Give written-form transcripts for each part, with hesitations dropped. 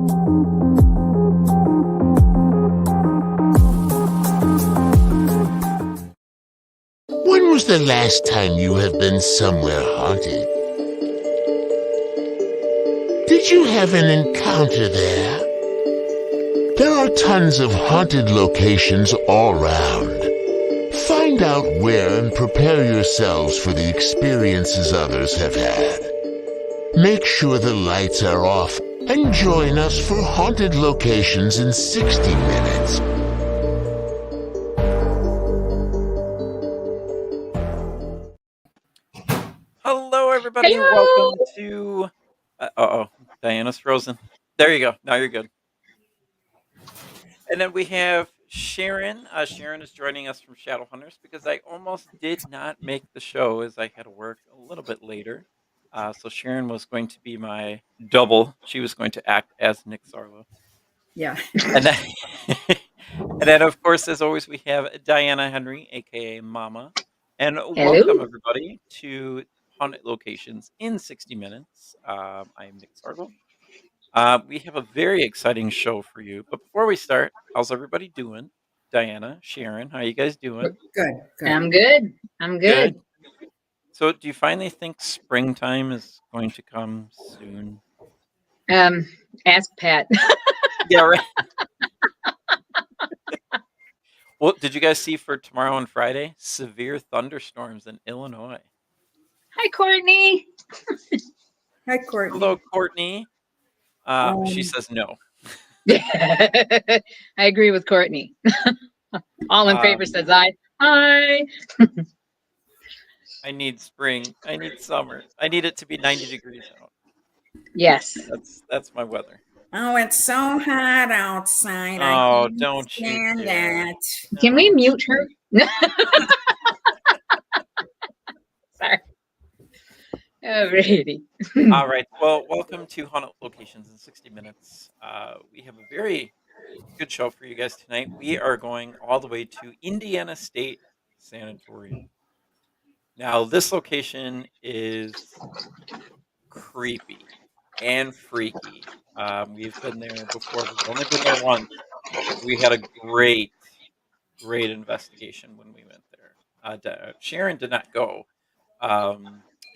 When was the last time you have been somewhere haunted? Did you have an encounter there? There are tons of haunted locations all around. Find out where and prepare yourselves for the experiences others have had. Make sure the lights are off and join us for Haunted Locations in 60 minutes. Hello, everybody. Hello. Welcome to... Diana's frozen. There you go. Now you're good. And then we have Sharon. Sharon is joining us from Shadowhunters because I almost did not make the show as I had to work a little bit later. So Sharon was going to be my double. She was going to act as Nick Sarlo. Yeah. And then, and then, of course, as always, we have Diana Henry, a.k.a. Mama. And welcome, everybody, to Haunted Locations in 60 minutes. I am Nick Sarlo. We have a very exciting show for you. But before we start, how's everybody doing? Diana, Sharon, how you guys doing? Good. I'm good. So do you finally think springtime is going to come soon? Ask Pat. Yeah, right. Well, did you guys see for tomorrow and Friday? Severe thunderstorms in Illinois. Hi, Courtney. Hi, Courtney. Hello, Courtney. She says no. I agree with Courtney. All in favor says aye. Hi. I need spring. I need summer. I need it to be 90 degrees out. Yes. That's my weather. Oh, it's so hot outside. Oh, don't you stand dare. that. Can we mute her? Sorry. Alrighty. All right. Well, welcome to Haunted Locations in 60 minutes. We have a very good show for you guys tonight. We are going all the way to Indiana State Sanatorium. Now, this location is creepy and freaky. We've been there before. We've only been there once. We had a great investigation when we went there. Sharon did not go.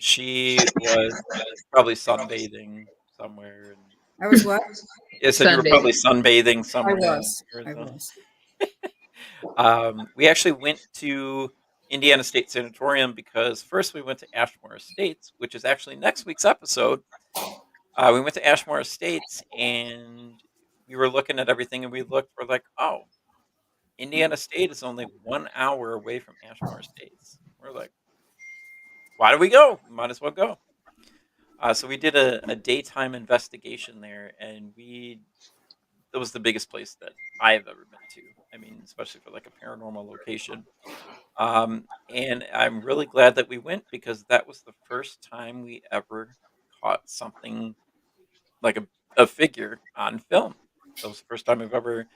She was probably sunbathing somewhere. I was what? I said you were probably sunbathing somewhere. I was. We actually went to Indiana State Sanatorium because first we went to Ashmore Estates, which is actually next week's episode. We went to Ashmore Estates and we were looking at everything and we're like, oh, Indiana State is only 1 hour away from Ashmore Estates. We're like, why do we go? Might as well go. So we did a daytime investigation there, and that was the biggest place that I've ever been to. I mean, especially for like a paranormal location. And I'm really glad that we went because that was the first time we ever caught something like a figure on film. That was the first time we've ever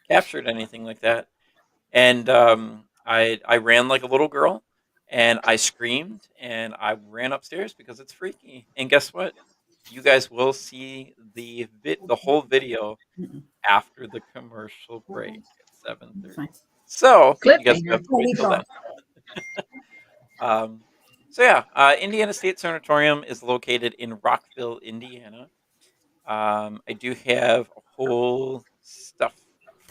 captured anything like that. And I ran like a little girl. And I screamed and I ran upstairs because it's freaky. And guess what? You guys will see the whole video after the commercial break at 7:30. So you guys have to wait till then. Indiana State Sanatorium is located in Rockville, Indiana. I do have a whole stuff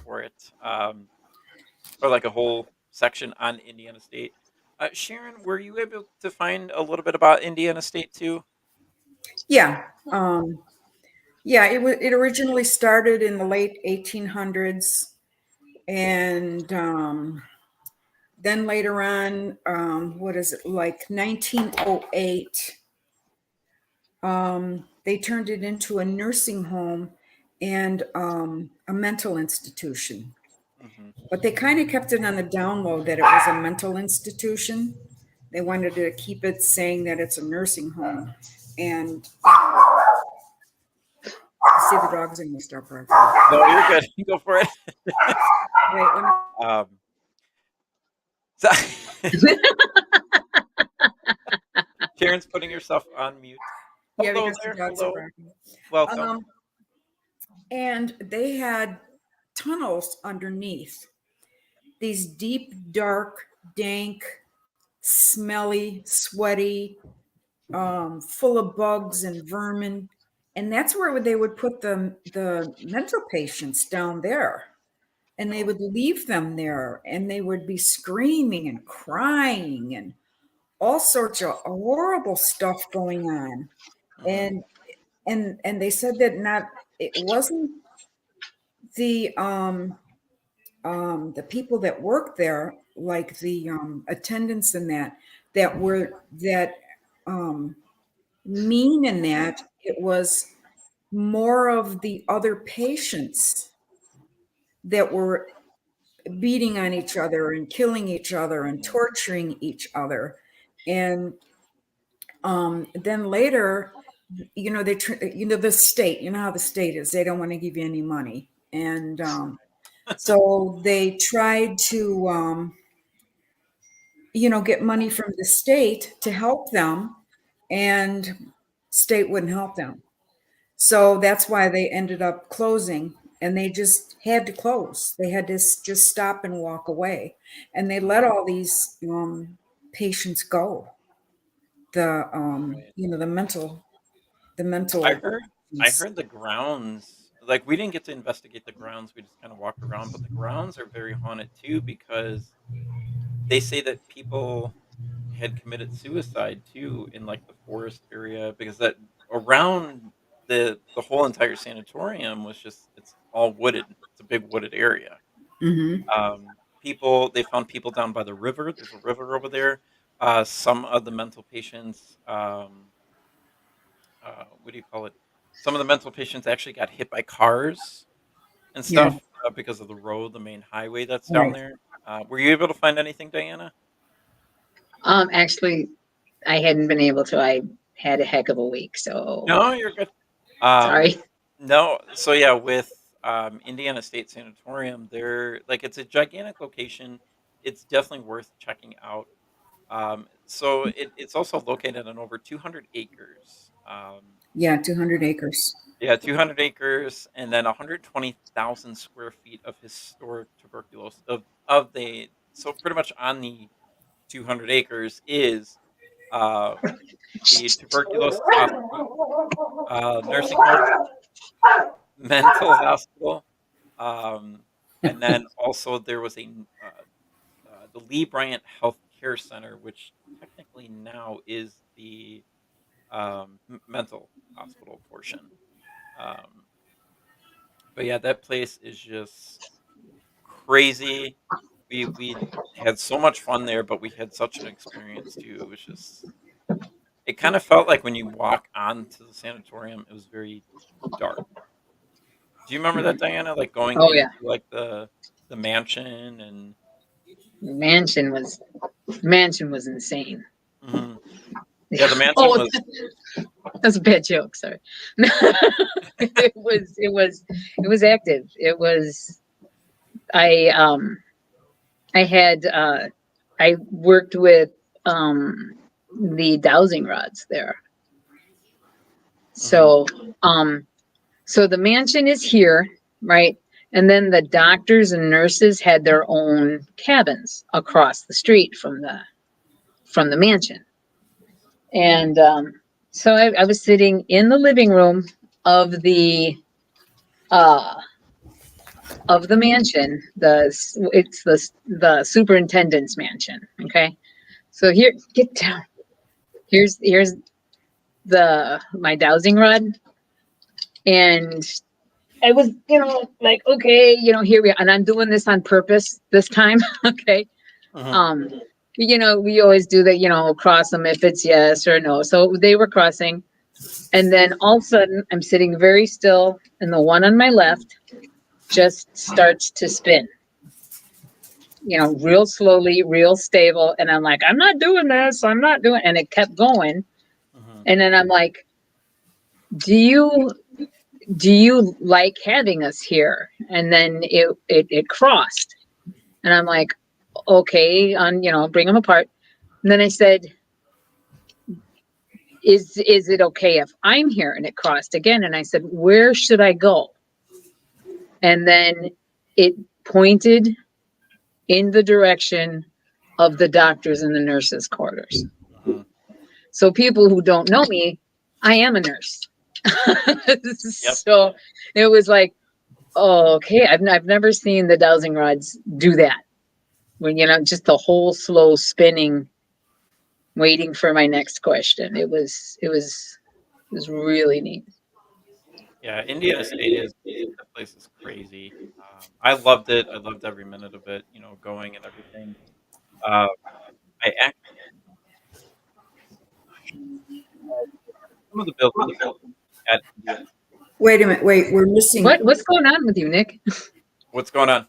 for it, or like a whole section on Indiana State. Sharon, were you able to find a little bit about Indiana State too? Yeah. It originally started in the late 1800s. And then later on, 1908, they turned it into a nursing home and a mental institution. But they kind of kept it on the down low that it was a mental institution. They wanted to keep it saying that it's a nursing home. And see, the dog's in the start barking. No, you're good. You go for it. Wait, Sharon's putting herself on mute. Hello there. Hello. Welcome. And they had tunnels underneath, these deep, dark, dank, smelly, sweaty, full of bugs and vermin. And that's where they would put the mental patients down there. And they would leave them there, and they would be screaming and crying and all sorts of horrible stuff going on. And they said that it wasn't the people that worked there, like the attendants and that were mean, in that it was more of the other patients that were beating on each other and killing each other and torturing each other. And then later, the state, how the state is, they don't want to give you any money. And so they tried to, get money from the state to help them, and state wouldn't help them. So that's why they ended up closing, and they just had to close. They had to just stop and walk away, and they let all these patients go. The the mental. I heard the grounds, like, we didn't get to investigate the grounds. We just kind of walked around, but the grounds are very haunted too, because they say that people had committed suicide too in like the forest area, because that around the whole entire sanatorium was it's all wooded. It's a big wooded area. Mm-hmm. They found people down by the river. There's a river over there. Some of the mental patients, what do you call it? Some of the mental patients actually got hit by cars and Yeah. stuff because of the road, the main highway that's down Right. there. Were you able to find anything, Diana? Actually, I hadn't been able to. I had a heck of a week, so No, you're good. Um, sorry. no, so yeah, with Indiana State Sanatorium, it's a gigantic location. It's definitely worth checking out. So it's also located on over 200 acres. Yeah, 200 acres. Yeah, 200 acres, and then 120,000 square feet of historic tuberculosis so pretty much on the 200 acres is uh, the tuberculosis hospital, nursing home, mental hospital, and then also there was the Lee Bryant Health Care Center, which technically now is the mental hospital portion. Um, but yeah, that place is just crazy. We had so much fun there, but we had such an experience too. It kind of felt like when you walk onto the sanatorium, it was very dark. Do you remember that, Diana? Like going Oh into yeah, like the mansion and the mansion was insane. Mhm. Yeah, the mansion Oh, was that's a bad joke. Sorry. It was active. It was. I worked with the dowsing rods there. So so the mansion is here, right? And then the doctors and nurses had their own cabins across the street from the mansion. And so I was sitting in the living room of the mansion. It's the superintendent's mansion. Okay, so here, get down. Here's my dowsing rod, and I was, like, okay, here we are, and I'm doing this on purpose this time. Okay. Mhm. We always do that, cross them if it's yes or no. So they were crossing. And then all of a sudden, I'm sitting very still, and the one on my left just starts to spin, real slowly, real stable. And I'm like, I'm not doing this. I'm not doing, and it kept going. Mhm. And then I'm like, do you like having us here? And then it crossed, and I'm like, okay, bring them apart. And then I said, is it okay if I'm here? And it crossed again. And I said, where should I go? and then it pointed in the direction of the doctors and the nurses' quarters. Mhm. So people who don't know me, I am a nurse. Yep. So it was like, oh, okay, I've never seen the dowsing rods do that. When, just the whole slow spinning, waiting for my next question. It was really neat. Yeah, Indiana State is that place is crazy. I loved it. I loved every minute of it. Going and everything. Uh, I actually some of the buildings at Indiana. Wait a minute. Wait, we're missing. What's going on with you, Nick? What's going on?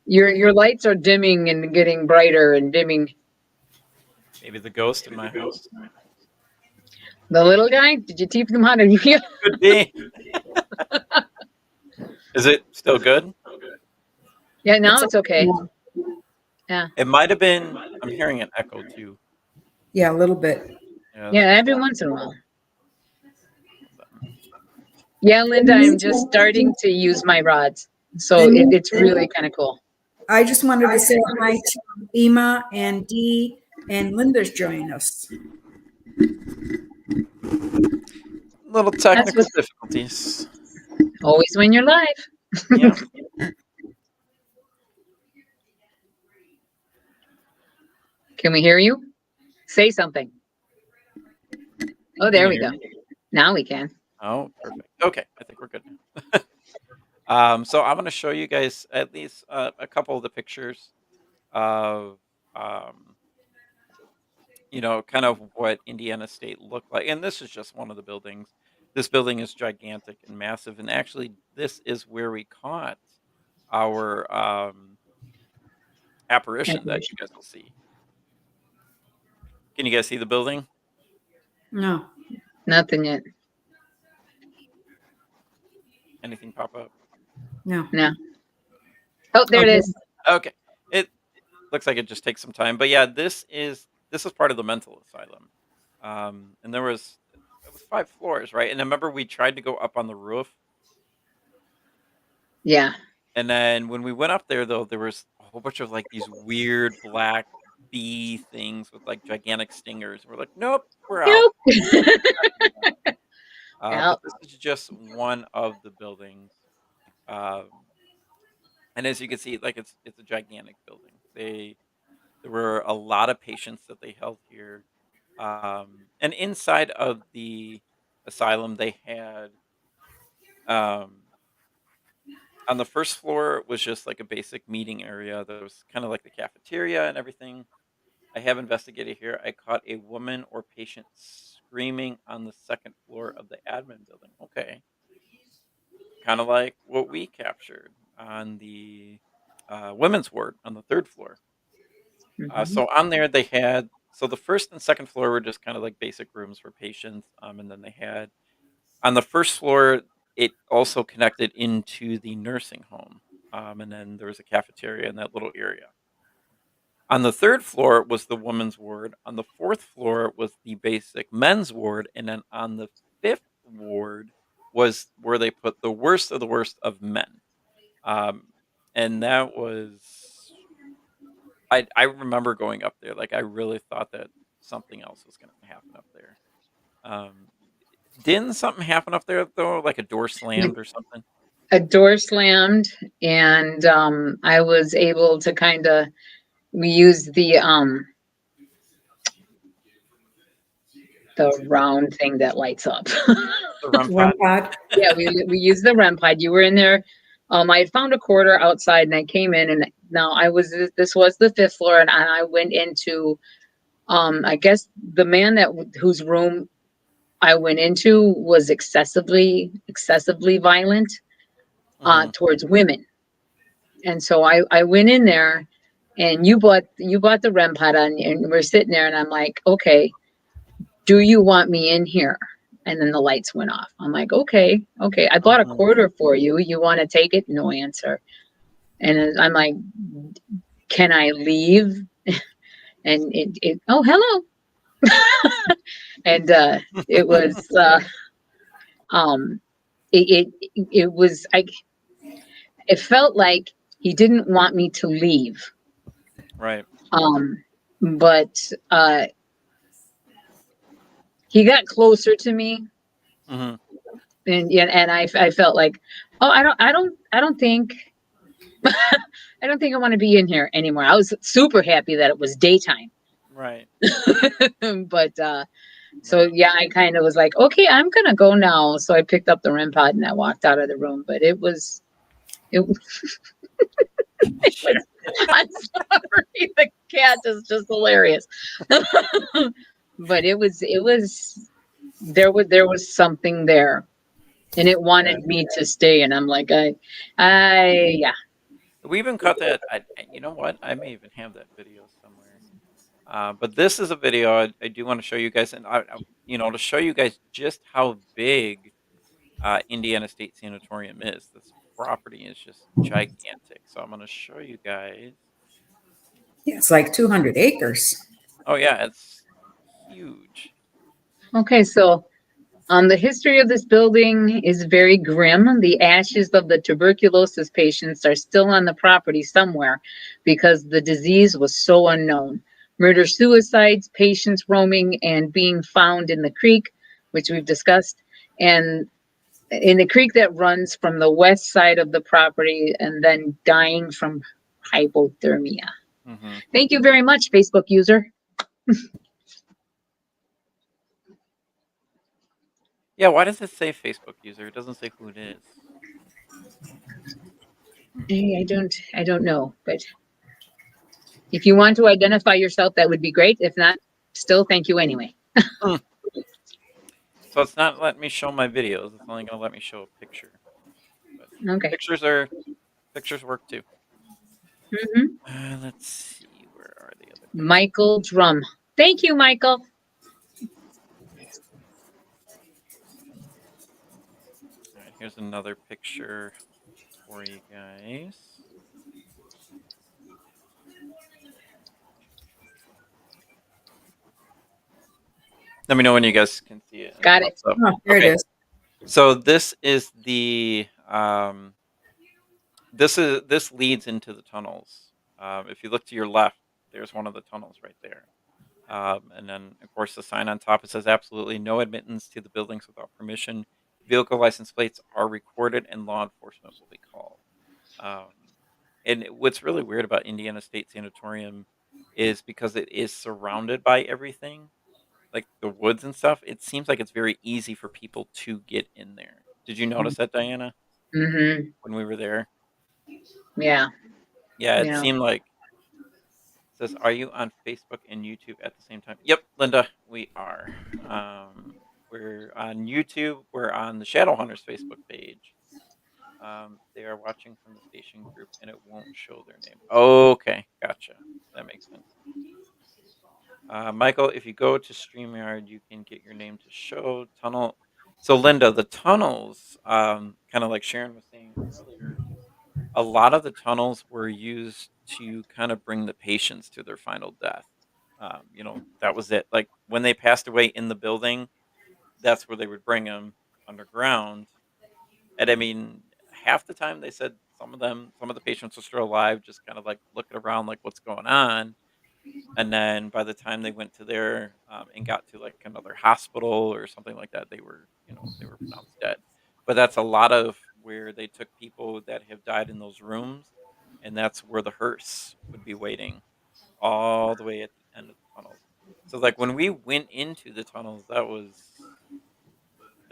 Your lights are dimming and getting brighter and dimming. Maybe the ghost in my house. The little guy? Did you teach him how to use? Could be. Is it still good? Yeah, now it's okay. It might have been. I'm hearing an echo too. Yeah, a little bit. Yeah, every once in a while. Yeah, Linda, I'm just starting to use my rods. So it's really kind of cool. I just wanted to say hi to Ema and Dee, and Linda's joining us. Little technical difficulties. Always when you're live. Yeah. Can we hear you? Say something. Oh, there we go. Now we can. Oh, perfect. Okay, I think we're good now. So I'm going to show you guys at least a couple of the pictures of, kind of what Indiana State looked like. And this is just one of the buildings. This building is gigantic and massive. And actually, this is where we caught our apparition that you guys will see. Can you guys see the building? No. Nothing yet. Anything pop up? No. Oh, there it is. Okay. It looks like it just takes some time. But yeah, this is part of the mental asylum. And it was 5 floors, right? And I remember we tried to go up on the roof. Yeah. And then when we went up there, though, there was a whole bunch of like these weird black bee things with like gigantic stingers. We're like, nope, we're out. But this is just one of the buildings. And as you can see, like it's a gigantic building. There were a lot of patients that they held here. And inside of the asylum, they had on the first floor was just like a basic meeting area. There was kind of like the cafeteria and everything. I have investigated here. I caught a woman or patient screaming on the second floor of the admin building. Okay. Kind of like what we captured on the women's ward on the third floor. So on there, they had, so the first and second floor were just kind of like basic rooms for patients. And then they had, on the first floor, it also connected into the nursing home. And then there was a cafeteria in that little area. On the third floor was the women's ward. On the fourth floor was the basic men's ward. And then on the fifth ward was where they put the worst of men. And that was, I remember going up there. Like, I really thought that something else was going to happen up there. Didn't something happen up there, though? Like a door slammed or something? A door slammed, and I was able to we used the round thing that lights up. The REM pod? Yeah, we used the REM pod. You were in there. I had found a quarter outside, and I came in, and now this was the fifth floor, and I went into, I guess the man whose room I went into was excessively violent towards women. And so I went in there, and you bought the REM pod on, and we're sitting there, and I'm like, okay, do you want me in here? And then the lights went off. I'm like, okay. I bought a quarter for you. You want to take it? No answer. And I'm like, can I leave? And it oh, hello. And it was it was it felt like he didn't want me to leave. Right. But he got closer to me, Mm-hmm. and I felt like, oh, I don't think I don't think I want to be in here anymore. I was super happy that it was daytime. Right. But so yeah, I kind of was like, okay, I'm gonna go now. So I picked up the REM pod and I walked out of the room. But it was I'm sorry, the cat is just hilarious. But it was there was something there, and it wanted me to stay, and I'm like, yeah. We even cut that. You know what? I may even have that video somewhere. But this is a video I do want to show you guys, and to show you guys just how big Indiana State Sanatorium is. This property is just gigantic. So I'm going to show you guys. Yeah, it's like 200 acres. Oh yeah, it's huge. Okay, so the history of this building is very grim. The ashes of the tuberculosis patients are still on the property somewhere because the disease was so unknown. Murder, suicides, patients roaming and being found in the creek, which we've discussed, and in the creek that runs from the west side of the property, and then dying from hypothermia. Mm-hmm. Thank you very much, Facebook user. Yeah, why does it say Facebook user? It doesn't say who it is. I don't know, but if you want to identify yourself, that would be great. If not, still thank you anyway. So it's not letting me show my videos. It's only going to let me show a picture. But Okay. pictures work too. Mm-hmm. Let's see, where are the other? Michael Drum. Thank you, Michael. All right, here's another picture for you guys. Let me know when you guys can see it. Got it. Oh, there it is. So this is the this leads into the tunnels. If you look to your left, there's one of the tunnels right there. And then, of course, the sign on top, it says absolutely no admittance to the buildings without permission. Vehicle license plates are recorded and law enforcement will be called. And what's really weird about Indiana State Sanatorium is because it is surrounded by everything, like the woods and stuff, it seems like it's very easy for people to get in there. Did you notice that, Diana, Mm-hmm. when we were there? Yeah. Yeah, it Yeah. seemed like it says, are you on Facebook and YouTube at the same time? Yep, Linda, we are. We're on YouTube. We're on the Shadowhunters Facebook page. They are watching from the station group, and it won't show their name. Okay, gotcha. That makes sense. Michael, if you go to StreamYard, you can get your name to show tunnel. So, Linda, the tunnels, kind of like Sharon was saying earlier, a lot of the tunnels were used to kind of bring the patients to their final death. That was it. Like when they passed away in the building, that's where they would bring them underground. And I mean, half the time they said some of the patients are still alive, just kind of like looking around, like what's going on. And then by the time they went to there and got to like another hospital or something like that, they were pronounced dead. But that's a lot of where they took people that have died in those rooms, and that's where the hearse would be waiting all the way at the end of the tunnels. So like when we went into the tunnels, that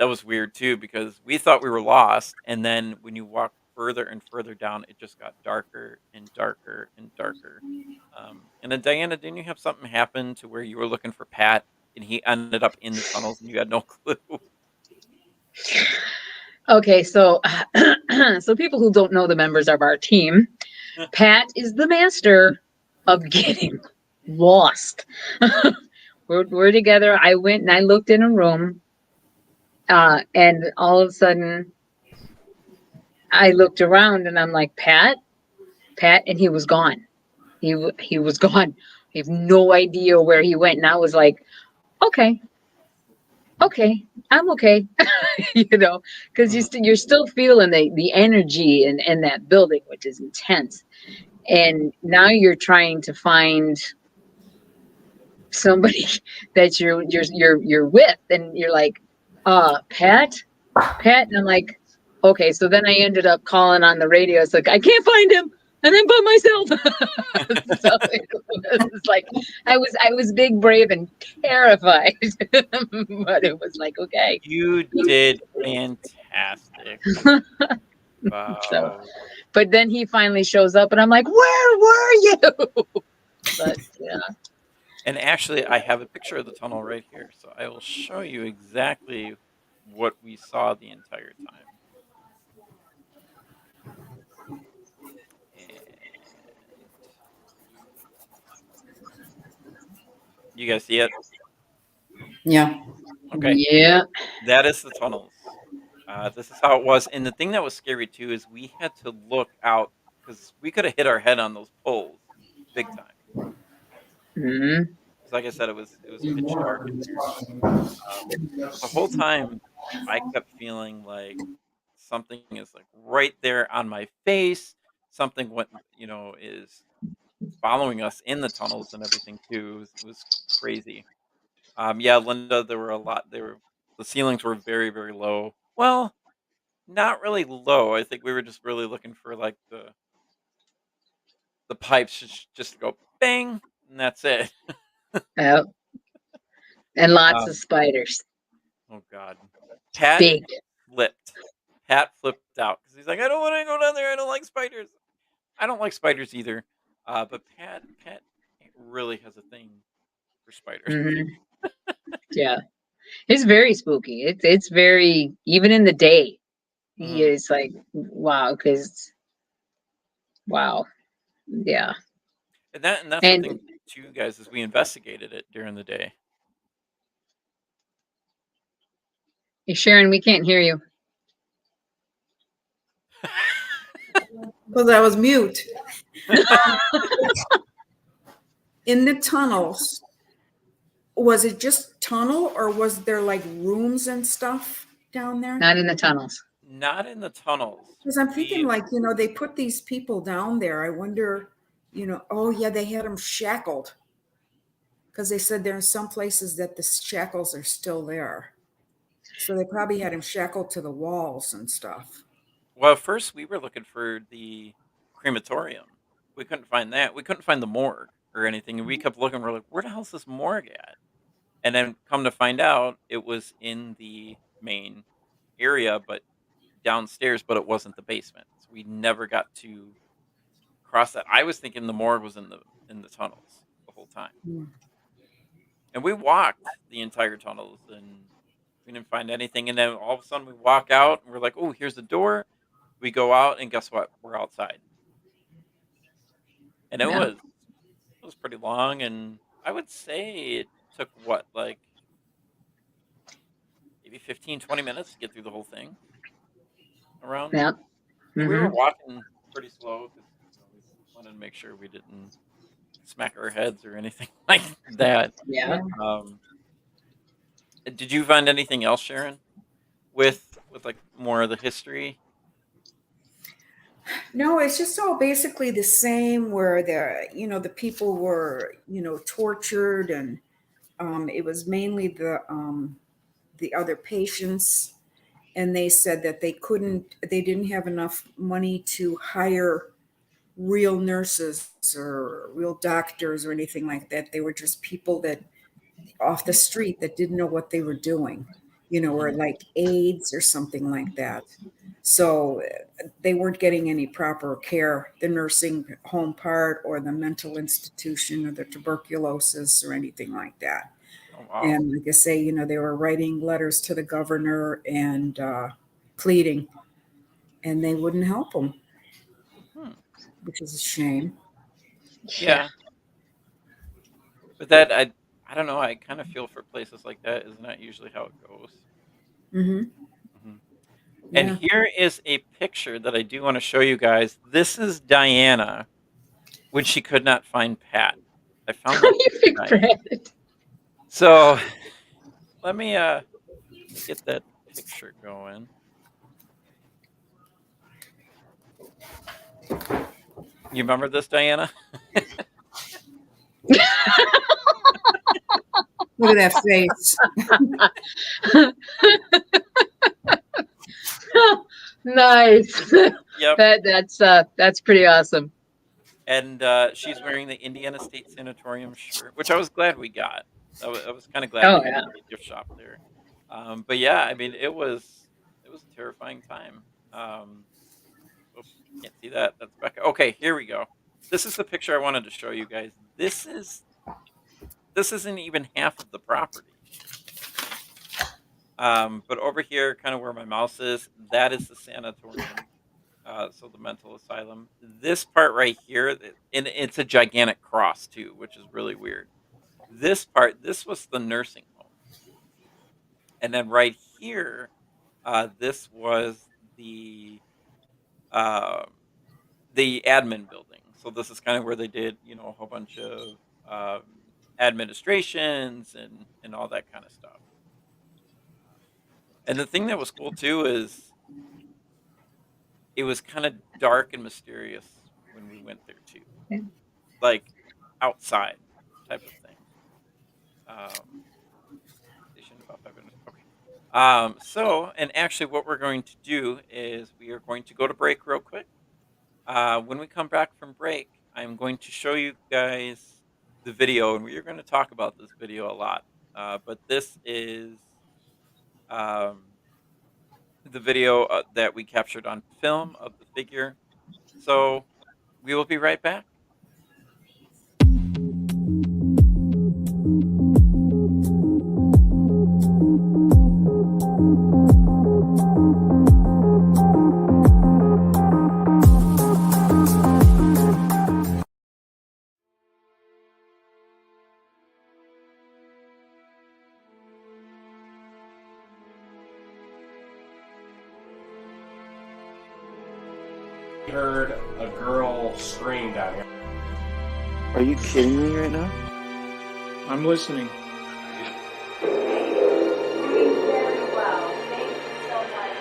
was weird too, because we thought we were lost, and then when you walk further and further down, it just got darker and darker and darker. And then Diana, didn't you have something happen to where you were looking for Pat and he ended up in the tunnels and you had no clue? Okay, so so people who don't know the members of our team, Pat is the master of getting lost. We're together. I went and I looked in a room, and all of a sudden I looked around and I'm like, Pat, and he was gone. He was gone. I have no idea where he went, and I was like, okay. okay, I'm okay, you know, because you're still feeling the energy in that building, which is intense. And now you're trying to find somebody that you're with, and you're like, Pat, Pat, and I'm like, okay. So then I ended up calling on the radio. It's like I can't find him, and I'm by myself. So it was like I was big, brave, and terrified, but it was like okay. You did fantastic. So, Wow. but then he finally shows up, and I'm like, where were you? But yeah, And actually, I have a picture of the tunnel right here, so I will show you exactly what we saw the entire time. And you guys see it? Yeah. Okay, yeah, that is the tunnels. This is how it was. And the thing that was scary too is we had to look out because we could have hit our head on those poles big time. hmm 'Cause like I said, it was pitch dark in there. But the whole time, I kept feeling like something is like right there on my face. Something what is following us in the tunnels and everything too. It was crazy. Yeah, Linda, there were a lot. The ceilings were very very low. Well, not really low. I think we were just really looking for like the pipes just to go bang, and that's it. yep. And lots of Um, spiders, oh God, Pat big. flipped. Pat flipped out because he's like, I don't want to go down there. I don't like spiders. I don't like spiders either. But Pat really has a thing for spiders. hmm Yeah, it's very spooky. It's very even in the day. He Mhm. is like wow, because wow, yeah. And that's the And thing too, guys, is we investigated it during the day. Sharon, we can't hear you. Because I was mute. In the tunnels, was it just tunnel or was there like rooms and stuff down there? Not in the tunnels. Not in the tunnels. Because I'm thinking, We like, they put these people down there. I wonder, oh, yeah, they had them shackled. Because they said there are some places that the shackles are still there. So they probably had him shackled to the walls and stuff. Well, at first we were looking for the crematorium. We couldn't find that. We couldn't find the morgue or anything, and we kept looking. We're like, "Where the hell's this morgue at?" And then come to find out, it was in the main area, but downstairs. But it wasn't the basement, so we never got to cross that. I was thinking the morgue was in the tunnels the whole time, Hmm. and we walked the entire tunnels, and we didn't find anything. And then all of a sudden, we walk out, and we're like, "Oh, here's the door." We go out, and guess what? We're outside. And it Yeah. was pretty long, and I would say it took what, like, maybe 15, 20 minutes to get through the whole thing around. Yeah. And we were hmm walking pretty slow because we wanted to make sure we didn't smack our heads or anything like that. Yeah. Um, did you find anything else, Sharon, with like more of the history? No, it's just all basically the same where the people were, tortured and it was mainly the other patients. And they said that they didn't have enough money to hire real nurses or real doctors or anything like that. They were just people that off the street that didn't know what they were doing, or Mhm. like AIDS or something like that. So they weren't getting any proper care, the nursing home part or the mental institution or the tuberculosis or anything like that. Oh wow. And like I say, they were writing letters to the governor and pleading, and they wouldn't help them, Hmm. which is a shame. Yeah. Yeah, but I don't know. I kind of feel for places like that. Isn't that usually how it goes? Hmm. Mhm. And Yeah. here is a picture that I do want to show you guys. This is Diana when she could not find Pat. I found Oh, that you picture, big Diana. Brad. So let me get that picture going. You remember this, Diana? Look at that face. Nice. Yep. That's pretty awesome. And she's wearing the Indiana State Sanatorium shirt, which I was glad we got. I was kind of glad Oh we got yeah. it at the gift shop there. But yeah, I mean, it was a terrifying time. Oh, can't see that. That's Becca. Okay, here we go. This is the picture I wanted to show you guys. This isn't even half of the property. But over here, kind of where my mouse is, that is the sanatorium. So the mental asylum. This part right here, and it's a gigantic cross too, which is really weird. This part, this was the nursing home, and then right here, this was uh, the admin building. So this is kind of where they did, a whole bunch of administrations and all that kind of stuff. And the thing that was cool too is it was kind of dark and mysterious when we went there too, Yeah. like outside type of thing. Station about 5 minutes. Okay. So, and actually, what we're going to do is we are going to go to break real quick. When we come back from break, I'm going to show you guys the video, and we are going to talk about this video a lot. But this is the video that we captured on film of the figure. So we will be right back. Heard a girl scream down here. Are you kidding me right now? I'm listening. Very well. Thank you so much.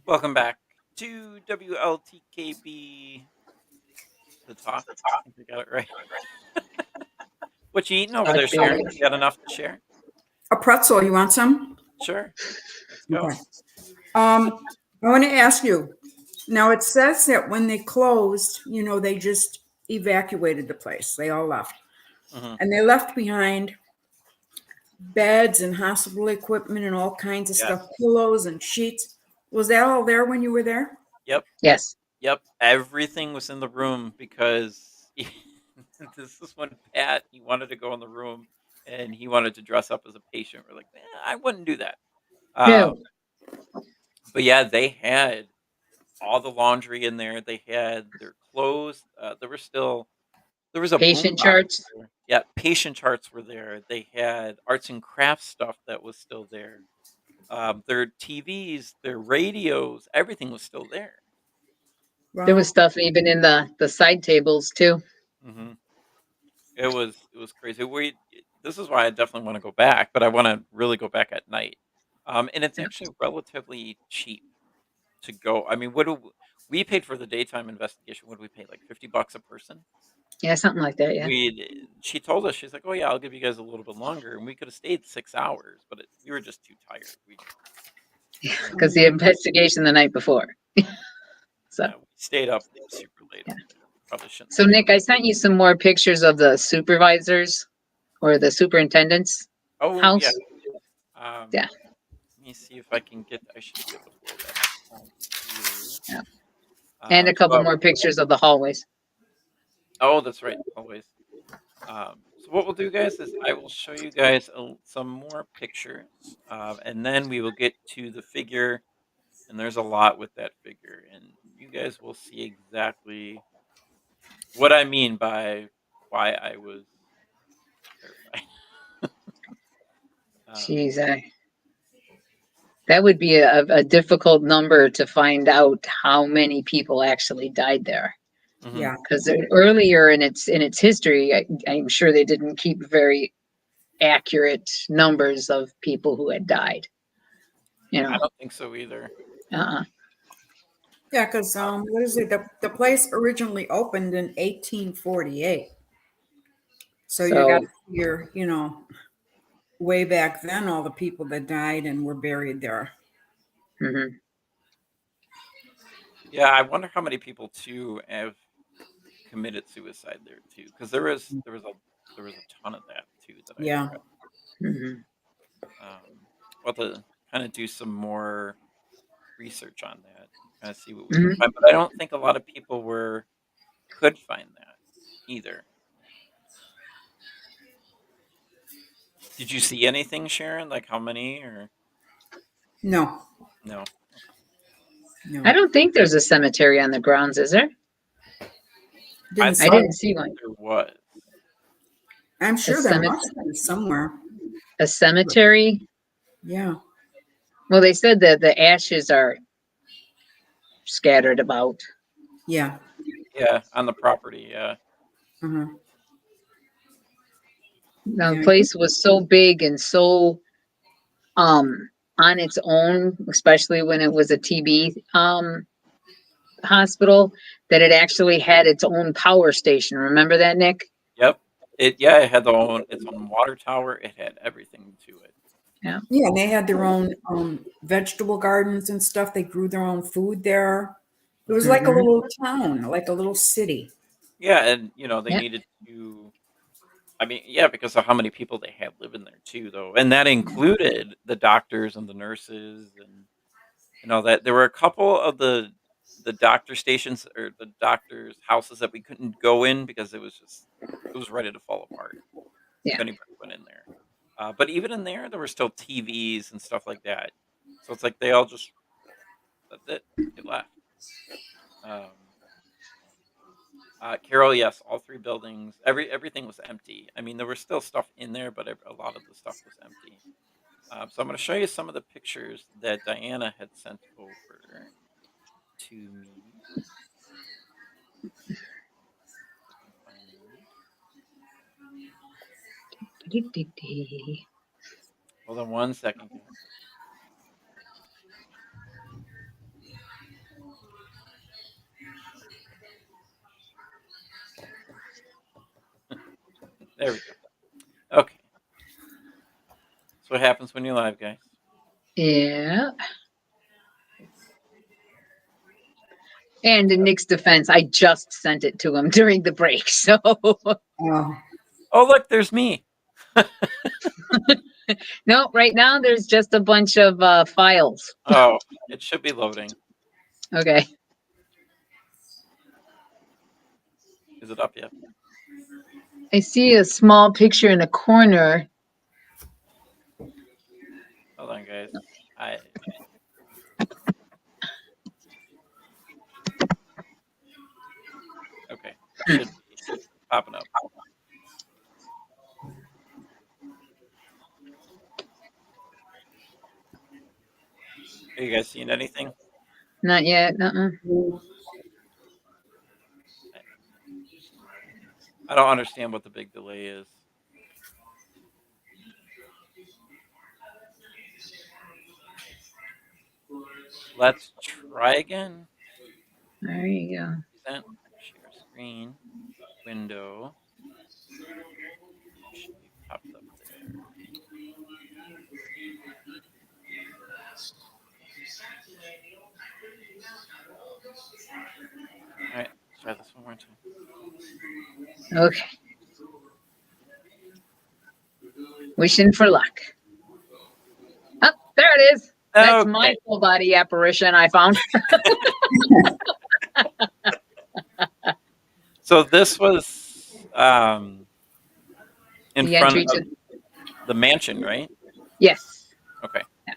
Welcome back to WLTK-DB. The talk. I think we got it right. What you eating over there, Sharon? You got enough to share? A pretzel, you want some? Sure. Let's go. Okay. I want to ask you, now it says that when they closed, they just evacuated the place. They all left. Mhm. And they left behind beds and hospital equipment and all kinds of Yes. stuff, pillows and sheets. Was that all there when you were there? Yep. Yes. Yep. Everything was in the room because this is when Pat, he wanted to go in the room and he wanted to dress up as a patient. We're like, I wouldn't do that. No. But yeah, they had all the laundry in there. They had their clothes. There was a Patient boombox charts. there. Yeah, patient charts were there. They had arts and crafts stuff that was still there. Their TVs, their radios, everything was still there. There was stuff even in the side tables too. Hmm. It was crazy. This is why I definitely want to go back, but I want to really go back at night. And it's actually relatively cheap to go. I mean, we paid for the daytime investigation? What did we pay? Like $50 a person? Yeah, something like that. Yeah. She told us, she's like, oh yeah, I'll give you guys a little bit longer, and we could have stayed 6 hours, but we were just too tired. Because the investigation the night before. So. We stayed up super late. Yeah. Probably shouldn't. So Nick, I sent you some more pictures of the supervisors or the superintendent's house. Yeah. Yeah. Let me see if I can get. I should be able to pull that. Yeah. And a couple So- more pictures of the hallways. Oh, that's right. Always. So what we'll do, guys, is I will show you guys some more pictures, and then we will get to the figure. And there's a lot with that figure, and you guys will see exactly what I mean by why I was terrified. Jeez, that would be a difficult number to find out how many people actually died there. Mhm. Yeah. Because earlier in its history, I'm sure they didn't keep very accurate numbers of people who had died. You I know, don't think so either. uh-uh. Yeah, because what is it? The place originally opened in 1848. So you got to figure, way back then, all the people that died and were buried there. Mhm. Yeah, I wonder how many people too have committed suicide there too, because there was a ton of that too that I Yeah. read. Mhm. We'll have to kind of do some more research on that, kind of see what we Mhm. can find. But I don't think a lot of people could find that either. Did you see anything, Sharon? Like how many or No. no? I don't think there's a cemetery on the grounds, is there? Didn't I didn't see one. There was. I'm sure A there cemetery. must be somewhere. A cemetery? Yeah. Well, they said that the ashes are scattered about. Yeah. Yeah, on the property. Yeah. Uh-huh. The Yeah. place was so big and so on its own, especially when it was a TB hospital, that it actually had its own power station. Remember that, Nick? Yep. It had its own water tower. It had everything to it. Yeah. Yeah, and they had their own vegetable gardens and stuff. They grew their own food there. It was like a Mhm. little town, like a little city. Yeah, and they Yep. needed to. I mean, yeah, because of how many people they had living there too, though, and that included the doctors and the nurses, and that there were a couple of the doctor stations or the doctors' houses that we couldn't go in because it was ready to fall apart if Yeah. anybody went in there. But even in there were still TVs and stuff like that. So it's like they all just that's it. They left. Carol, yes, all three buildings, everything was empty. I mean, there was still stuff in there, but a lot of the stuff was empty. So I'm going to show you some of the pictures that Diana had sent over to me. If I can find them. Hold on one second, guys. There we go. Okay. That's what happens when you're live, guys. Yeah. And in Nick's defense, I just sent it to him during the break. So Oh, look, there's me. no, right now there's just a bunch of files. Oh, it should be loading. Okay. Is it up yet? I see a small picture in the corner. Hold on, guys. Okay. Should be popping up. Are you guys seeing anything? Not yet. I don't understand what the big delay is. Let's try again. There you go. Present, share screen, window. Should be popped up there. All right, let's try this one more time. Okay. Wishing for luck. Oh, there it is. That's my Okay. full body apparition I found. So this was in The front entry of to, the mansion, right? yes. Okay, I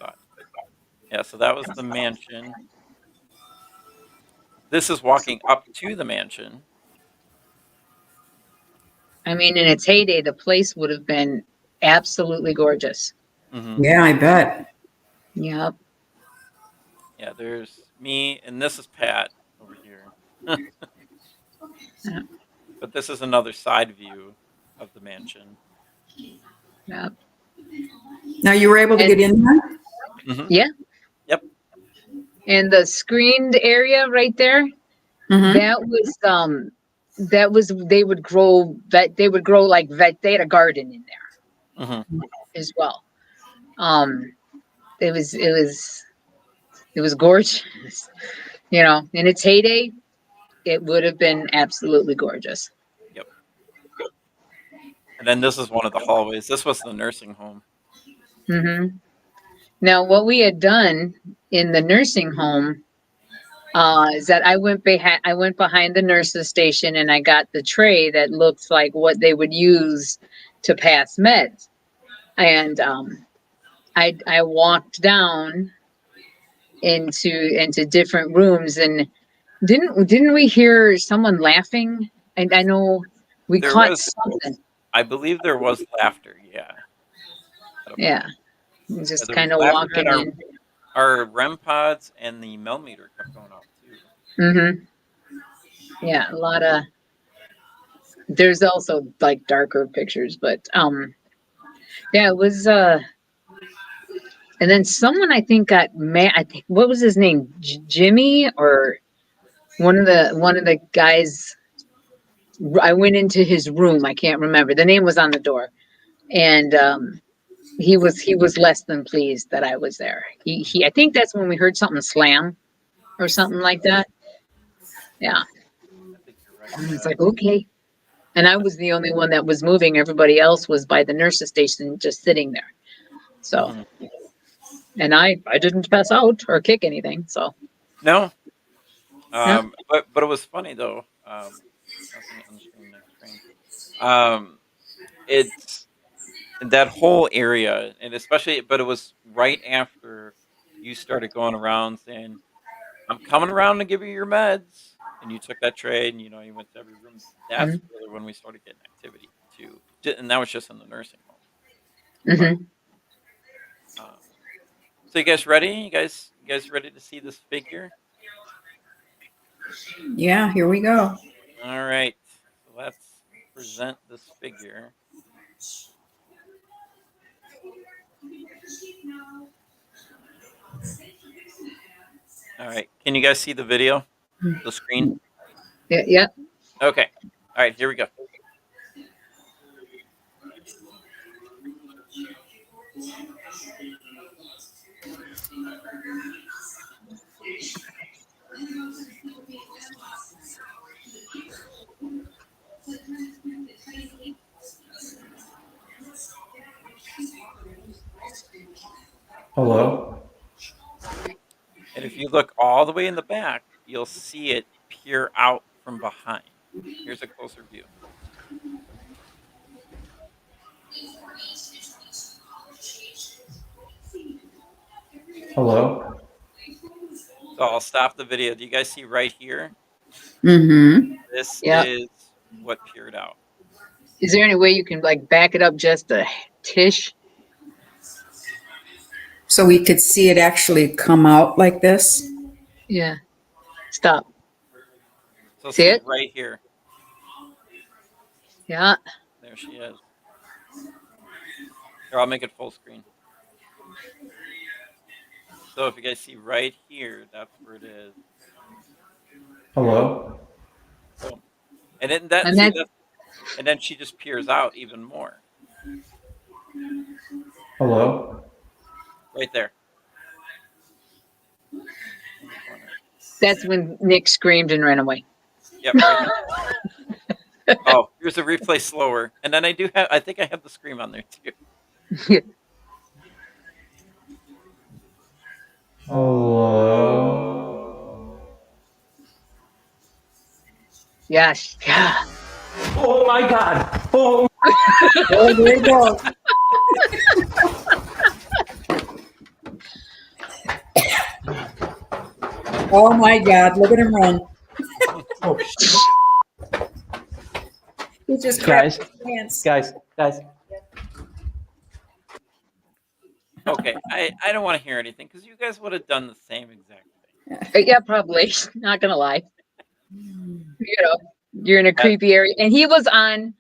thought. Yeah, so that was the mansion. This is walking up to the mansion. I mean, in its heyday, the place would have been absolutely gorgeous. Mm-hmm. Yeah, I bet. Yep. Yeah, there's me, and this is Pat over here. Yep. But this is another side view of the mansion. Yep. Now you were able to And get in there? Mm-hmm. yeah, Yep. and the screened area right there, Mm-hmm. that was they would grow like they had a garden in there Mm-hmm. as well. Um, it was gorgeous. In its heyday, it would have been absolutely gorgeous. Yep. And then this is one of the hallways. This was the nursing home. Hmm. Now, what we had done in the nursing home is that I went behind the nurses station and I got the tray that looked like what they would use to pass meds, and I walked down into different rooms, and didn't we hear someone laughing? And I know we There caught was, something. I believe, there was laughter. Yeah. At a Yeah, point. Yeah, just there was kind of laughter, and walking in. our REM pods and the millimeter kept going off too. Hmm. Yeah, a lot of. There's also like darker pictures, but yeah, it was. And then someone I think got mad. I think what was his name, Jimmy, or one of the guys. I went into his room. I can't remember. The name was on the door, and he was less than pleased that I was there. He I think that's when we heard something slam or something like that. Yeah, I think you're right. and it's Yeah. like okay. And I was the only one that was moving. Everybody else was by the nurse's station, just sitting there. So, Mhm. and I didn't pass out or kick anything. So, No. yeah. But it was funny though. Nothing on the screen. Next screen. Um, it's that whole area, and especially, but it was right after you started going around saying, "I'm coming around to give you your meds," and you took that trade, and you went to every room. That's Mm-hmm. really when we started getting activity too, and that was just in the nursing home. But Mm-hmm. um, so you guys ready? You guys ready to see this figure? Yeah, here we go. All right, so let's present this figure. All right, can you guys see the video, the screen? Yeah, yeah. Okay. All right, here we go. Hello? And if you look all the way in the back, you'll see it peer out from behind. Here's a closer view. Hello? So I'll stop the video. Do you guys see right here? Mm-hmm. This Yeah. is what peered out. Is there any way you can like back it up just a tish? So we could see it actually come out like this. Yeah. Stop. So See see it? right here. Yeah. There she is. Here, I'll make it full screen. So if you guys see right here, that's where it is. Hello? Boom. And then that And see that that, and then she just peers out even more. Hello? Right there. In the corner. that's when Nick screamed and ran away. Yep, right there. Oh, here's a replay slower. And then I think I have the scream on there too. Hello? Yes. Yeah. Oh my God! Oh, Oh, there you go. Oh my God, look at him run. oh He just Guys. crapped his pants. guys. Okay, I don't want to hear anything because you guys would have done the same exact thing. Yeah, probably. Not gonna lie. You know, you're in a creepy area. And he was on,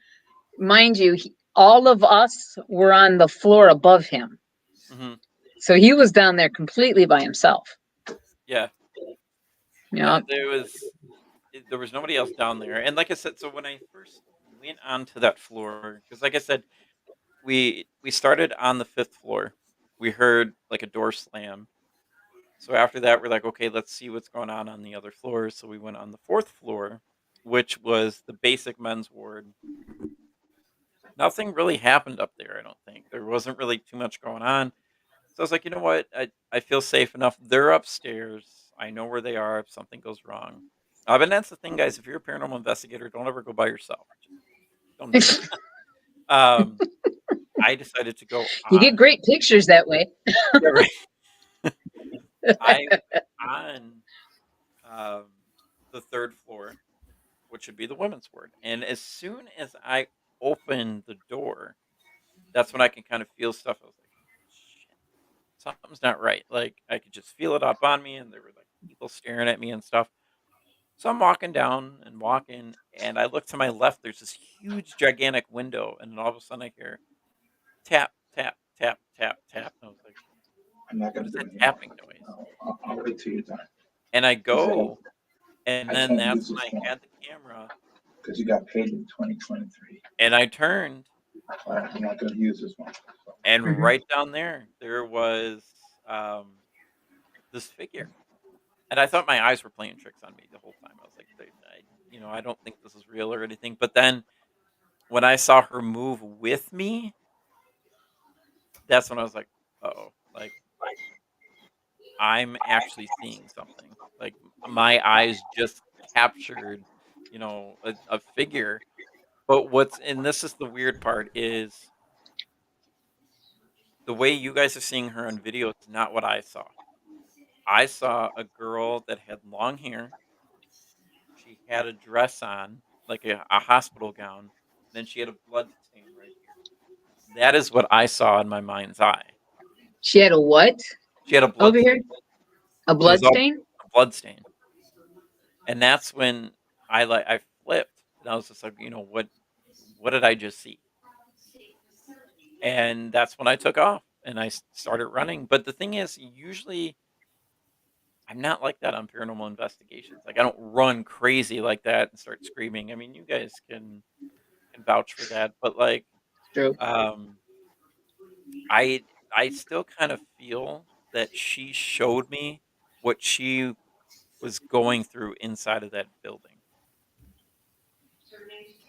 mind you, all of us were on the floor above him. Hmm. So he was down there completely by himself. Yeah, Yeah. there was nobody else down there. And like I said, so when I first went onto that floor, because like I said, we started on the fifth floor. We heard like a door slam. So after that, we're like, okay, let's see what's going on the other floors. So we went on the fourth floor, which was the basic men's ward. Nothing really happened up there, I don't think. There wasn't really too much going on. So I was like, you know what? I feel safe enough. They're upstairs. I know where they are if something goes wrong. But that's the thing, guys. If you're a paranormal investigator, don't ever go by yourself. Just don't do it. I decided to go You get on. great pictures that way. Yeah, right. I went on um, the third floor, which would be the women's ward. And as soon as I opened the door, that's when I can kind of feel stuff. I was like, shit, something's not right. Like I could just feel it up on me, and there were like people staring at me and stuff. So I'm walking down and walking, and I look to my left. There's this huge, gigantic window, and then all of a sudden I hear tap, tap, tap, tap, tap. And I was like, I'm not what going is to do that it anymore. tapping noise? I'll wait till you're done. And I go, and I then can't that's use when this I one had the camera, because you got paid in 2023. and I turned, I'm not going to use this one. and Mhm. right down there was um, this figure. And I thought my eyes were playing tricks on me the whole time. I was like, I don't think this is real or anything. But then when I saw her move with me, that's when I was like, oh, like I'm actually seeing something. Like my eyes just captured, a figure. But and this is the weird part, is the way you guys are seeing her on video is not what I saw. I saw a girl that had long hair. She had a dress on, like a hospital gown. Then she had a blood stain right here. That is what I saw in my mind's eye. She had a what She had a blood over stain. here? A It was blood all stain? a blood stain. And that's when I flipped, and I was just like, what did I just see? And that's when I took off and I started running. But the thing is, usually I'm not like that on paranormal investigations. Like I don't run crazy like that and start screaming. I mean, you guys can vouch for that, but like True. um I still kind of feel that she showed me what she was going through inside of that building,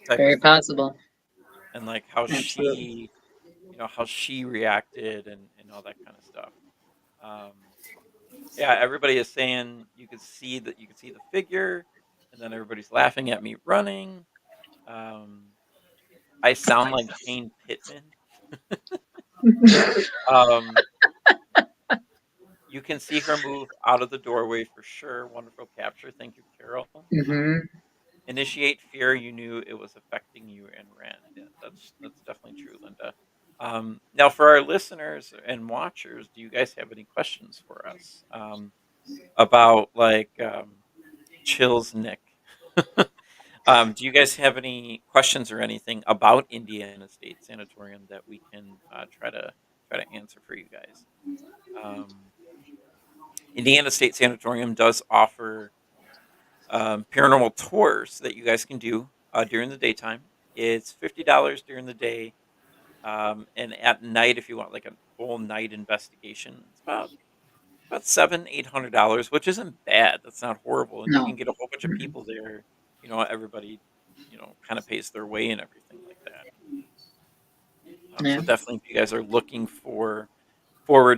type of Very thing. possible. And like how Absolutely. she reacted and all that kind of stuff. Um yeah, everybody is saying you could see the figure, and then everybody's laughing at me running. Um I sound like Shane Pittman. Um You can see her move out of the doorway for sure. Wonderful capture. Thank you, Carol. Hmm. Initiate fear. You knew it was affecting you and ran. Yeah, that's definitely true, Linda. Now, for our listeners and watchers, do you guys have any questions for us about like Chill's Nick? Do you guys have any questions or anything about Indiana State Sanatorium that we can try to answer for you guys? Um, Indiana State Sanatorium does offer paranormal tours that you guys can do during the daytime. It's $50 during the day, and at night, if you want like a full night investigation, it's about $700-800, which isn't bad. That's not horrible, and you No. can get a whole bunch of people there. Everybody, kind of pays their way and everything like that. Yeah. So definitely, if you guys are looking forward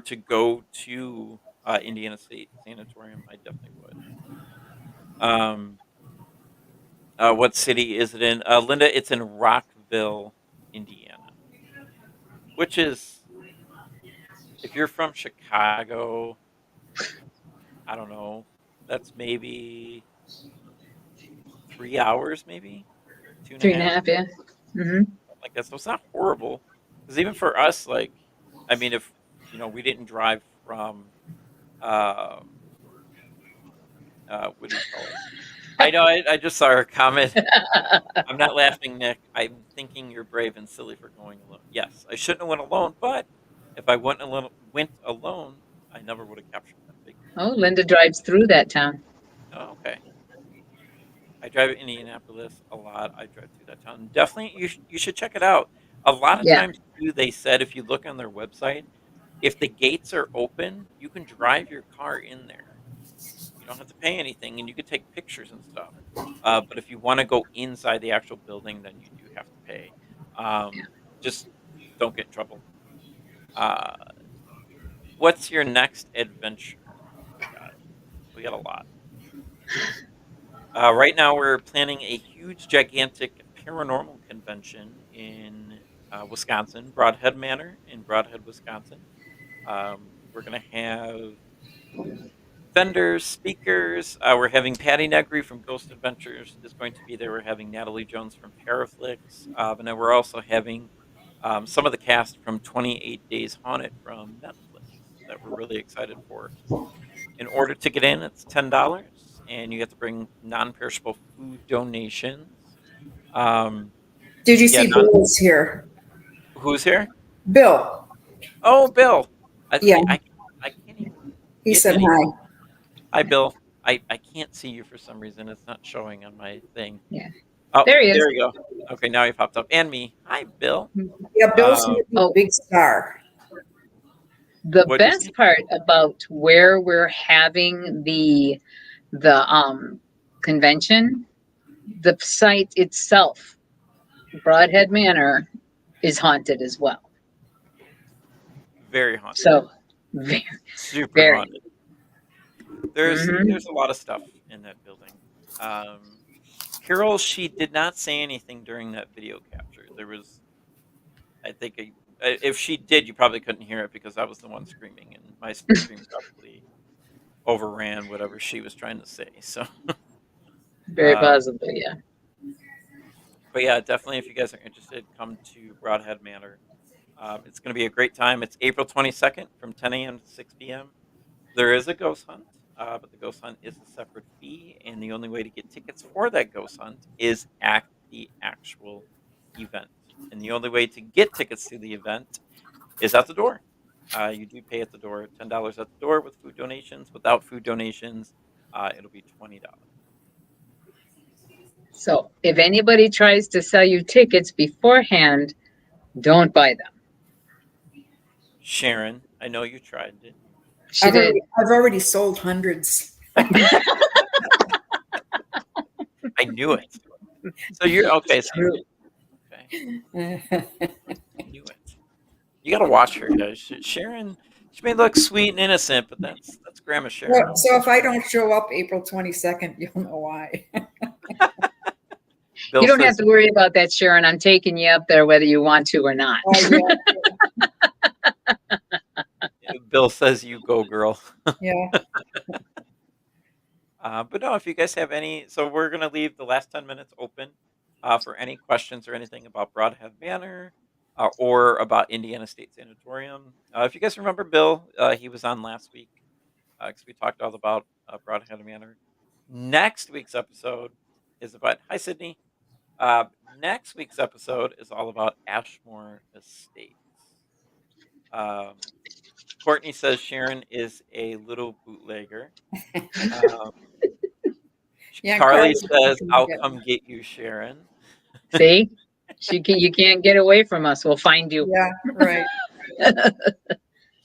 to go to Indiana State Sanatorium, I definitely would. Um, What city is it in? Linda, it's in Rockville, Indiana, which is, if you're from Chicago, I don't know, that's maybe 3 hours, maybe two and a Three and a half, half, yeah. Mm-hmm. like that. So it's not horrible. Because even for us, like, I mean, if we didn't drive from, um, what do you call it? I know. I just saw her comment. I'm not laughing, Nick. I'm thinking you're brave and silly for going alone. Yes, I shouldn't have went alone, but if I went alone, I never would have captured that big Oh, deer. Linda drives through that town. Oh, okay. I drive Indianapolis a lot. I drive through that town. Definitely, you should check it out. A lot of Yeah. times, too, they said if you look on their website, if the gates are open, you can drive your car in there. You don't have to pay anything, and you could take pictures and stuff. But if you want to go inside the actual building, then you do have to pay. Just don't get in trouble. Uh, what's your next adventure? We got a lot. Right now, we're planning a huge, gigantic paranormal convention in Wisconsin, Broadhead Manor in Broadhead, Wisconsin. We're going to have vendors, speakers. We're having Patty Negri from Ghost Adventures is going to be there. We're having Natalie Jones from Paraflix. And then we're also having some of the cast from 28 Days Haunted from Netflix that we're really excited for. In order to get in, it's $10, and you have to bring non-perishable food donations. Did you Yeah, see Bill is here? who's here? Bill. Oh, Bill. Yeah, I can't even he get said any. hi. Hi, Bill. I can't see you for some reason. It's not showing on my thing. Yeah. Oh, There he is. there you go. Okay, now he popped up. And me. Hi, Bill. Yeah, Bill's Um, a big star. The what'd you say? best part about where we're having the convention, the site itself, Broadhead Manor, is haunted as well. Very haunted. So very, Super very. haunted. There's a lot of stuff in that building. Carol, she did not say anything during that video capture. There was, I think, if she did, you probably couldn't hear it because I was the one screaming, and my scream probably overran whatever she was trying to say. So, Very possibly, yeah. but yeah, definitely, if you guys are interested, come to Broadhead Manor. It's going to be a great time. It's April 22nd from 10 a.m. to 6 p.m. There is a ghost hunt, but the ghost hunt is a separate fee, and the only way to get tickets for that ghost hunt is at the actual event. And the only way to get tickets to the event is at the door. You do pay at the door, $10 at the door with food donations. Without food donations, it'll be $20. So if anybody tries to sell you tickets beforehand, don't buy them. Sharon, I know you tried it. She did. I've already sold hundreds. I knew it. So you're okay. So okay. I knew it. You got to watch her, guys. Sharon, she may look sweet and innocent, but that's Grandma Sharon. Well, so if I don't show up April 22nd, you'll know why. You don't have to worry about that, Sharon. I'm taking you up there whether you want to or not. Bill says you go, girl. Yeah. But no, if you guys have any, so we're going to leave the last 10 minutes open for any questions or anything about Broadhead Manor or about Indiana State Sanatorium. If you guys remember Bill, he was on last week because we talked all about Broadhead Manor. Next week's episode is about, hi, Sydney. Next week's episode is all about Ashmore Estates. Courtney says Sharon is a little bootlegger. Carly says, "I'll come get you, Sharon." See, you can't get away from us. We'll find you. Yeah, right.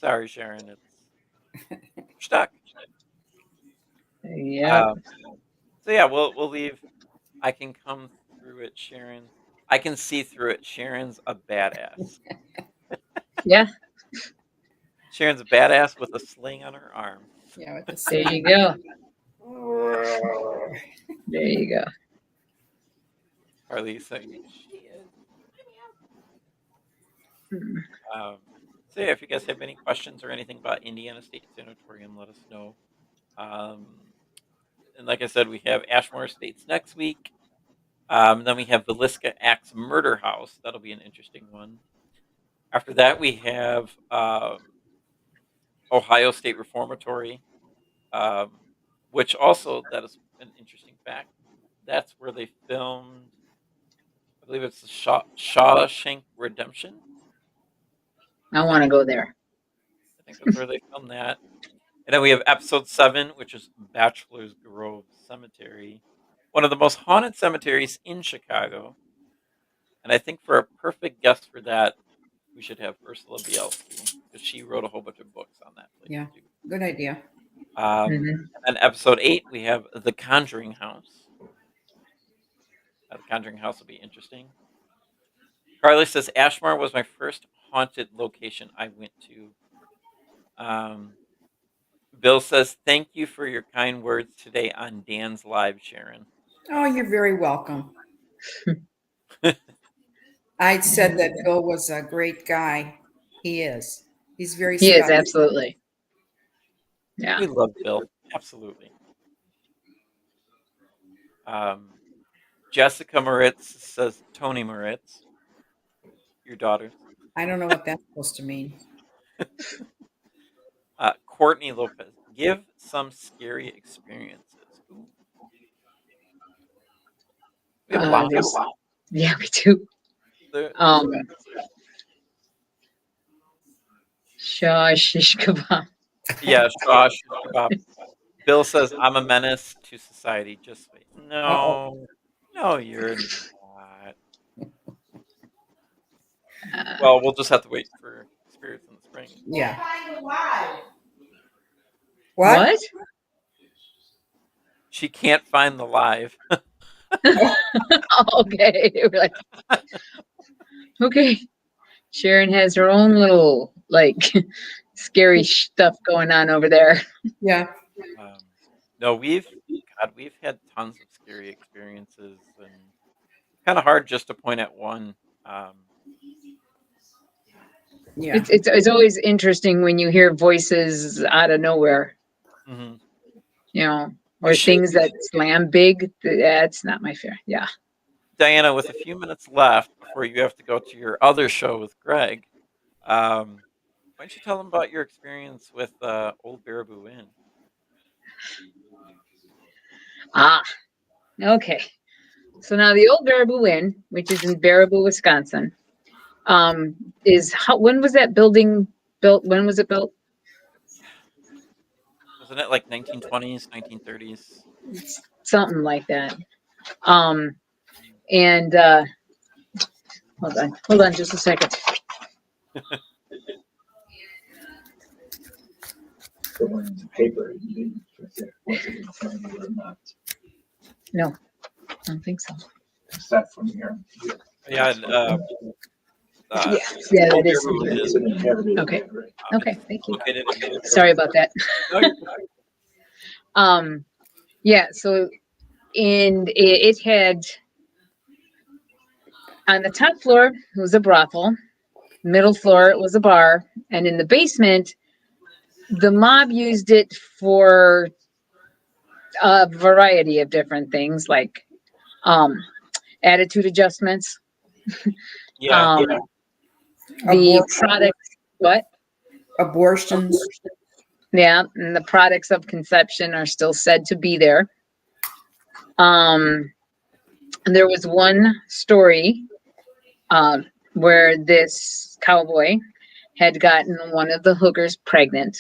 Sorry, Sharon. It's stuck. Yeah. So yeah, we'll leave. I can come through it, Sharon. I can see through it. Sharon's a badass. Yeah. Sharon's a badass with a sling on her arm. Yeah, with the There you go. sling. There you go. Carly's saying she is. Hmm. So yeah, if you guys have any questions or anything about Indiana State Sanatorium, let us know. Um, and like I said, we have Ashmore Estates next week. Then we have Villisca Axe Murder House. That'll be an interesting one. After that, we have Ohio State Reformatory, which also, that is an interesting fact. That's where they filmed, I believe it's the Shawshank Redemption. I want to go there. I think that's where they filmed that. And then we have episode 7, which is Bachelor's Grove Cemetery, one of the most haunted cemeteries in Chicago. And I think for a perfect guest for that, we should have Ursula Bielski, because she wrote a whole bunch of books on that place Yeah. too. Good idea. And then episode 8, we have The Conjuring House. The Conjuring House will be interesting. Carly says, Ashmore was my first haunted location I went to. Bill says, thank you for your kind words today on Dan's Live, Sharon. Oh, you're very welcome. I said that Bill was a great guy. He is. He's very He is, special. absolutely. Yeah. We love Bill. Absolutely. Jessica Moritz says, Tony Moritz, your daughter. I don't know what that's supposed to mean. Courtney Lopez, give some scary experiences. Ooh. We have a lot. Yeah, we do. Shaw shish kebab. Yeah, Shaw shish kebab. Bill says, I'm a menace to society. Just wait. No, no, you're not. Well, we'll just have to wait for Spirits in the Spring. Yeah. What? She can't find the live. Okay. We're like, okay. Sharon has her own little, like, scary stuff going on over there. Yeah. No, we've had tons of scary experiences, and kind of hard just to point at one. Yeah. It's always interesting when you hear voices out of nowhere. Mm-hmm. You know, or things that slam big. That's not my fear. Yeah. Diana, with a few minutes left before you have to go to your other show with Greg, why don't you tell them about your experience with Old Baraboo Inn? Okay. So now the Old Baraboo Inn, which is in Baraboo, Wisconsin, when was that building built? When was it built? Wasn't it like 1920s, 1930s? Something like that. And hold on just a second. Going into paper, was it in front of you or not? No, I don't think so. Is that from here? Yeah. Yeah, that is. Okay. Okay, thank you. Sorry about that. Yeah, so it had, on the top floor it was a brothel, middle floor it was a bar, and in the basement the mob used it for a variety of different things, like attitude adjustments. Yeah. The products, what? Abortions. Yeah, and the products of conception are still said to be there. And there was one story where this cowboy had gotten one of the hookers pregnant,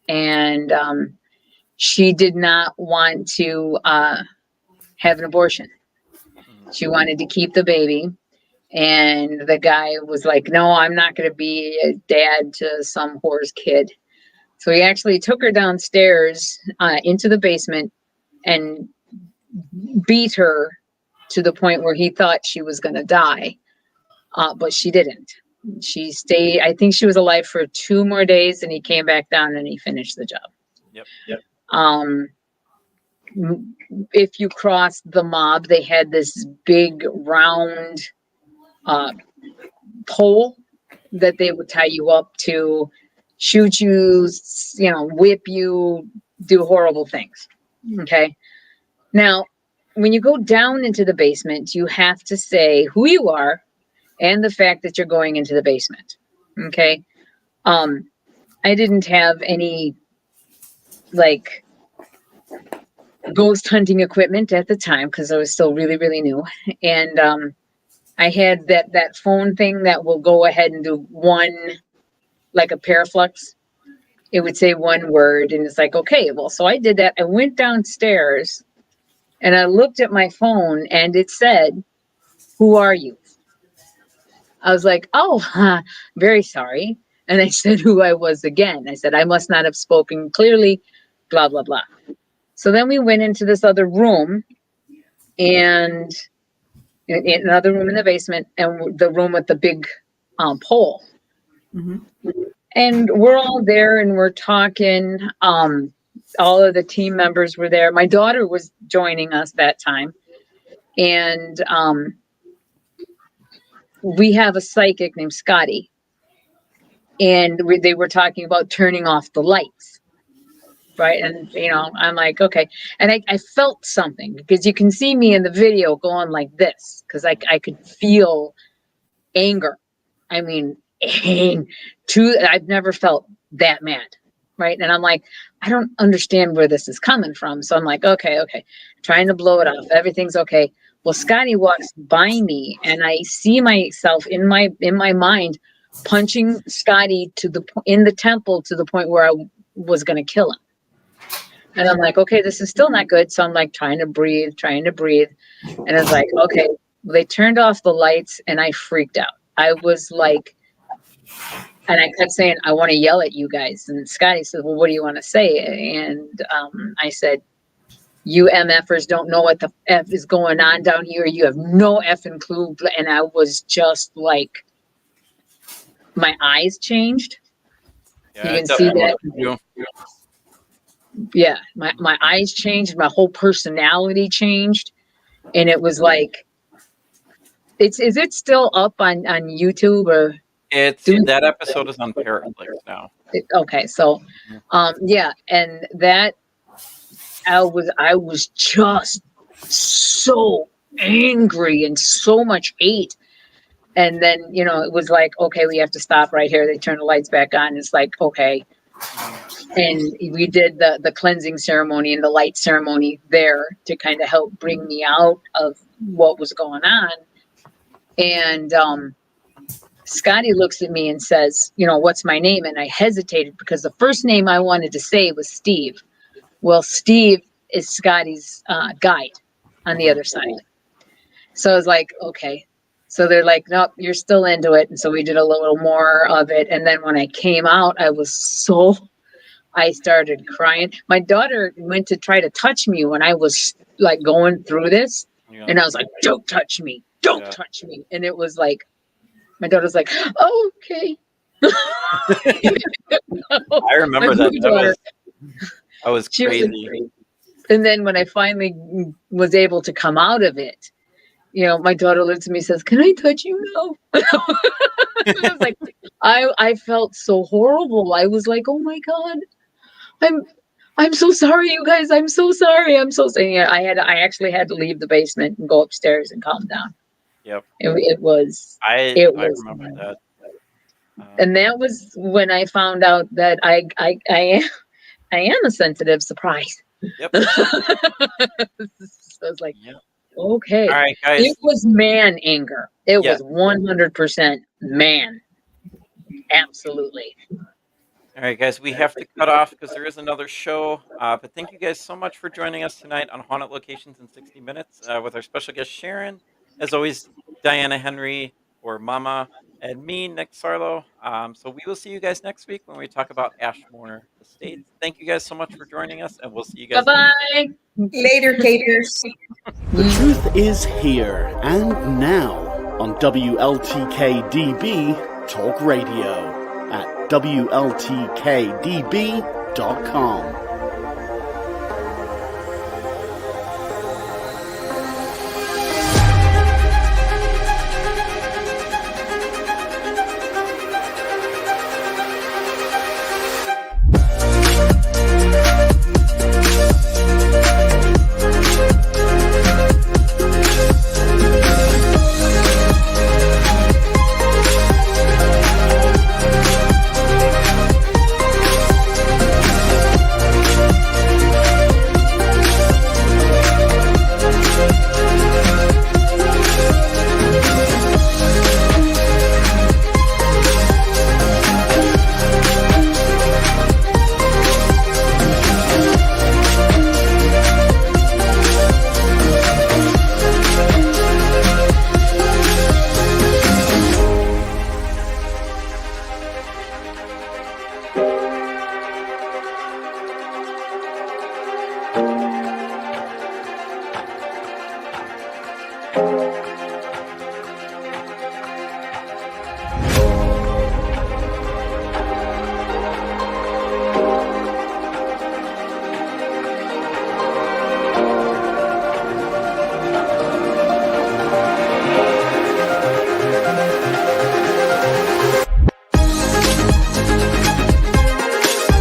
and she did not want to have an abortion. She wanted to keep the baby. And the guy was like, no, I'm not going to be a dad to some whore's kid. So he actually took her downstairs into the basement and beat her to the point where he thought she was going to die. But she didn't. She stayed, I think she was alive for 2 more days, and he came back down and he finished the job. Yep. if you crossed the mob, they had this big round pole that they would tie you up to, shoot you, whip you, do horrible things. Okay. Now, when you go down into the basement, you have to say who you are and the fact that you're going into the basement. Okay. I didn't have any like ghost hunting equipment at the time because I was still really, really new. And I had that phone thing that will go ahead and do one, like a paraflux. It would say one word and it's like, okay, well, so I did that. I went downstairs and I looked at my phone and it said, "Who are you?" I was like, "Oh, very sorry." And I said who I was again. I said, "I must not have spoken clearly, blah, blah, blah." So then we went into this other room, and in another room in the basement, and the room with the big pole. Mm-hmm. And we're all there and we're talking. All of the team members were there. My daughter was joining us that time. And we have a psychic named Scotty. And they were talking about turning off the lights. Right. And, I'm like, okay. And I felt something because you can see me in the video going like this because I could feel anger. I mean, I've never felt that mad. Right. And I'm like, I don't understand where this is coming from. So I'm like, okay. Trying to blow it off. Everything's okay. Well, Scotty walks by me and I see myself in my mind punching Scotty in the temple to the point where I was going to kill him. And I'm like, okay, this is still not good. So I'm like trying to breathe. And I was like, okay, they turned off the lights and I freaked out. I was like, and I kept saying, I want to yell at you guys. And Scotty said, well, what do you want to say? And I said, you MFers don't know what the F is going on down here. You have no effing clue. And I was just like, my eyes changed. Yeah, you can see that. Yeah, my eyes changed. My whole personality changed. And it was like, is it still up on YouTube or? That episode is on Paraflix now. Okay, so, yeah, and that I was just so angry and so much hate, and then it was like, okay, we have to stop right here. They turn the lights back on. It's like, okay, and we did the cleansing ceremony and the light ceremony there to kind of help bring me out of what was going on, and Scotty looks at me and says, what's my name? And I hesitated because the first name I wanted to say was Steve. Well, Steve is Scotty's guide on the other side. So I was like, okay. So they're like, nope, you're still into it. And so we did a little more of it. And then when I came out, I started crying. My daughter went to try to touch me when I was like going through this. Yeah. And I was like, don't touch me. Don't touch me. And it was like, my daughter's like, oh, okay. I remember that. I was crazy. And then when I finally was able to come out of it, my daughter looks at me and says, can I touch you now? I was like, I felt so horrible. I was like, oh my God, I'm so sorry, you guys. I'm so sorry. I'm so sorry. I actually had to leave the basement and go upstairs and calm down. Yep. It was. I remember that. And that was when I found out that I am a sensitive surprise. Yep. So I was like, okay. All right, guys. It was man anger. It was 100% man. Absolutely. All right, guys, we have to cut off because there is another show. But thank you guys so much for joining us tonight on Haunted Locations in 60 Minutes with our special guest, Sharon. As always, Diana Henry, or Mama, and me, Nick Sarlo. So we will see you guys next week when we talk about Ashmore Estates. Thank you guys so much for joining us, and we'll see you guys. Bye-bye. Later, Caters. The truth is here and now on WLTK-DB Talk Radio at WLTK-DB.com.